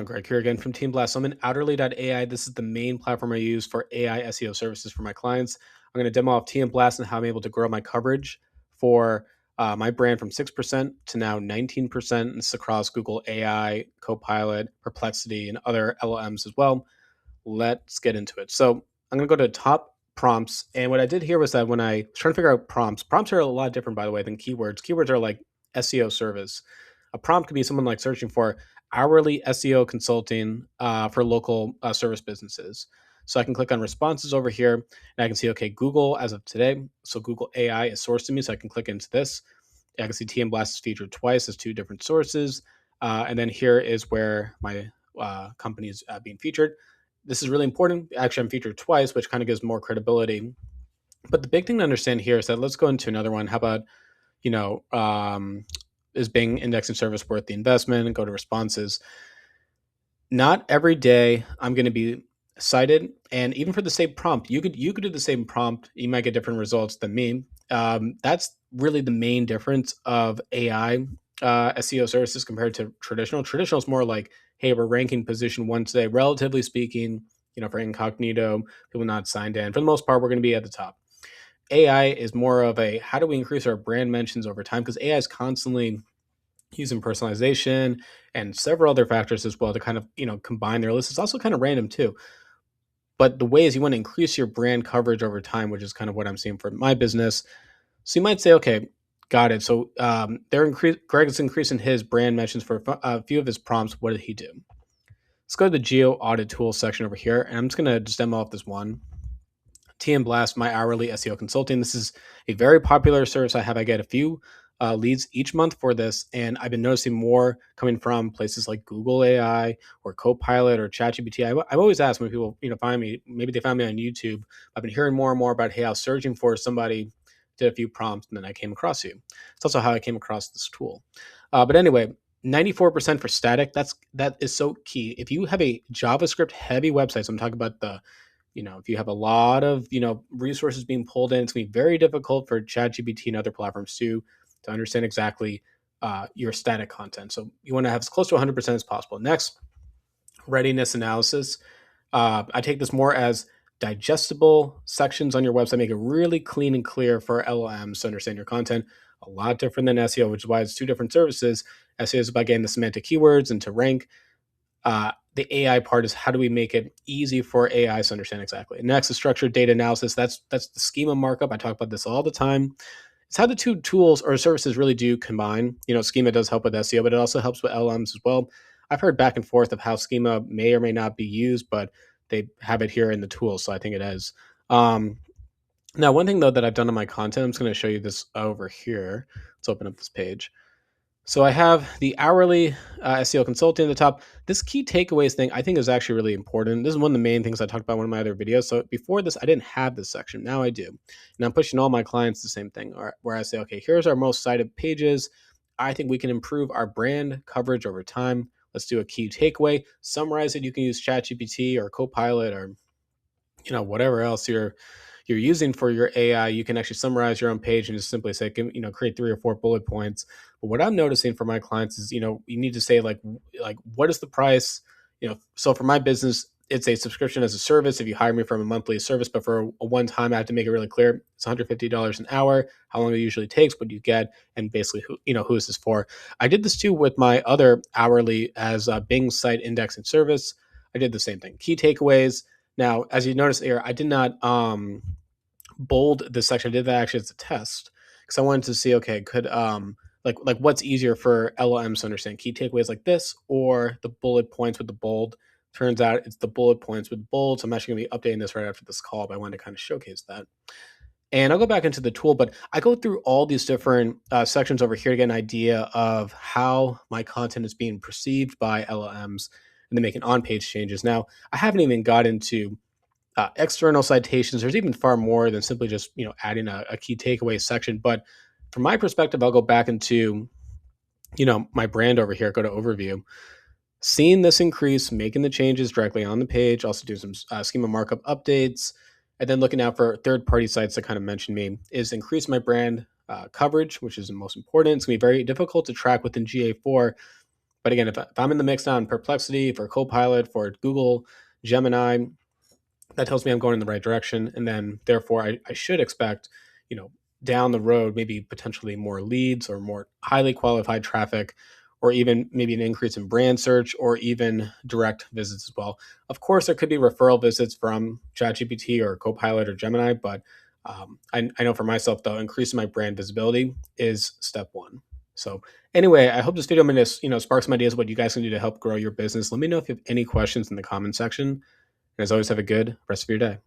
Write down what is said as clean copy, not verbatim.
Greg here again from Team Blast. So I'm in Otterly.AI. This is the main platform I use for AI SEO services for my clients. I'm going to demo off Team Blast and how I'm able to grow my coverage for my brand from 6% to now 19%. This is across Google AI, Copilot, Perplexity, and other LLMs as well. Let's get into it. So I'm going to go to top prompts. And what I did here was that when I was trying to figure out prompts are a lot different, by the way, than keywords. Keywords are like SEO service. A prompt could be someone like searching for hourly SEO consulting for local service businesses. So I can click on responses over here and I can see, okay, Google as of today. So Google AI is sourced to me. So I can click into this. I can see TM Blast is featured twice as two different sources. And then here is where my company is being featured. This is really important. Actually, I'm featured twice, which kind of gives more credibility. But the big thing to understand here is that let's go into another one. How about, you know, is Bing indexing service worth the investment? And go to responses. Not every day I'm going to be cited, and even for the same prompt, you could do the same prompt. You might get different results than me. That's really the main difference of AI SEO services compared to traditional. Traditional is more like, hey, we're ranking position one today, relatively speaking. For incognito, people not signed in. For the most part, we're going to be at the top. AI is more of a how do we increase our brand mentions over time? Because AI is constantly using personalization and several other factors as well to kind of combine their list. It's also kind of random too. But the way is you want to increase your brand coverage over time, which is kind of what I'm seeing for my business. So you might say, okay, got it. So Greg is increasing his brand mentions for a few of his prompts. What did he do? Let's go to the Geo Audit Tools section over here, and I'm just going to just demo off this one. TM Blast, my hourly SEO consulting. This is a very popular service I have. I get a few leads each month for this, and I've been noticing more coming from places like Google AI or Copilot or ChatGPT. I've always asked when people find me, maybe they found me on YouTube. I've been hearing more and more about, hey, I was searching for somebody, did a few prompts, and then I came across you. It's also how I came across this tool. But anyway, 94% for static. That is so key. If you have a JavaScript heavy website, so I'm talking about if you have a lot of resources being pulled in, it's going to be very difficult for ChatGPT and other platforms to understand exactly your static content. So you want to have as close to 100% as possible. Next, readiness analysis. I take this more as digestible sections on your website, make it really clean and clear for LLMs to understand your content. A lot different than SEO, which is why it's two different services. SEO is about getting the semantic keywords and to rank. The AI part is how do we make it easy for AIs to understand exactly. Next is structured data analysis. That's the schema markup. I talk about this all the time. It's how the two tools or services really do combine. Schema does help with SEO, but it also helps with LMs as well. I've heard back and forth of how schema may or may not be used, but they have it here in the tools, so I think it is. Now, one thing though that I've done on my content, I'm just going to show you this over here. Let's open up this page. So I have the hourly SEO consulting at the top. This key takeaways thing I think is actually really important. This is one of the main things I talked about in one of my other videos. So before this, I didn't have this section. Now I do. And I'm pushing all my clients the same thing, where I say, okay, here's our most cited pages. I think we can improve our brand coverage over time. Let's do a key takeaway. Summarize it. You can use ChatGPT or Copilot or whatever else you're using for your AI. You can actually summarize your own page and just simply say, create 3 or 4 bullet points. But what I'm noticing for my clients is, you need to say like what is the price? So for my business, it's a subscription as a service. If you hire me from a monthly service, but for a one time, I have to make it really clear. It's $150 an hour. How long it usually takes, what you get, and basically who is this for? I did this too with my other hourly as a Bing site indexing service. I did the same thing. Key takeaways. Now, as you notice here, I did not bold this section. I did that actually as a test because I wanted to see, okay, could like what's easier for LLMs to understand, key takeaways like this or the bullet points with the bold. Turns out it's the bullet points with bold. So I'm actually going to be updating this right after this call, but I wanted to kind of showcase that. And I'll go back into the tool, but I go through all these different sections over here to get an idea of how my content is being perceived by LLMs and then making on-page changes. Now, I haven't even got into external citations. There's even far more than simply just adding a key takeaway section. But from my perspective, I'll go back into my brand over here. Go to overview. Seeing this increase, making the changes directly on the page. Also do some schema markup updates, and then looking out for third-party sites that kind of mention me is increase my brand coverage, which is the most important. It's going to be very difficult to track within GA4 But again, if I'm in the mix now on Perplexity, for Copilot, for Google, Gemini, that tells me I'm going in the right direction. And then therefore I should expect, you know, down the road, maybe potentially more leads or more highly qualified traffic, or even maybe an increase in brand search or even direct visits as well. Of course, there could be referral visits from ChatGPT or Copilot or Gemini, but I know for myself though, increasing my brand visibility is step one. So anyway, I hope this video made us, spark some ideas of what you guys can do to help grow your business. Let me know if you have any questions in the comment section. And as always, have a good rest of your day.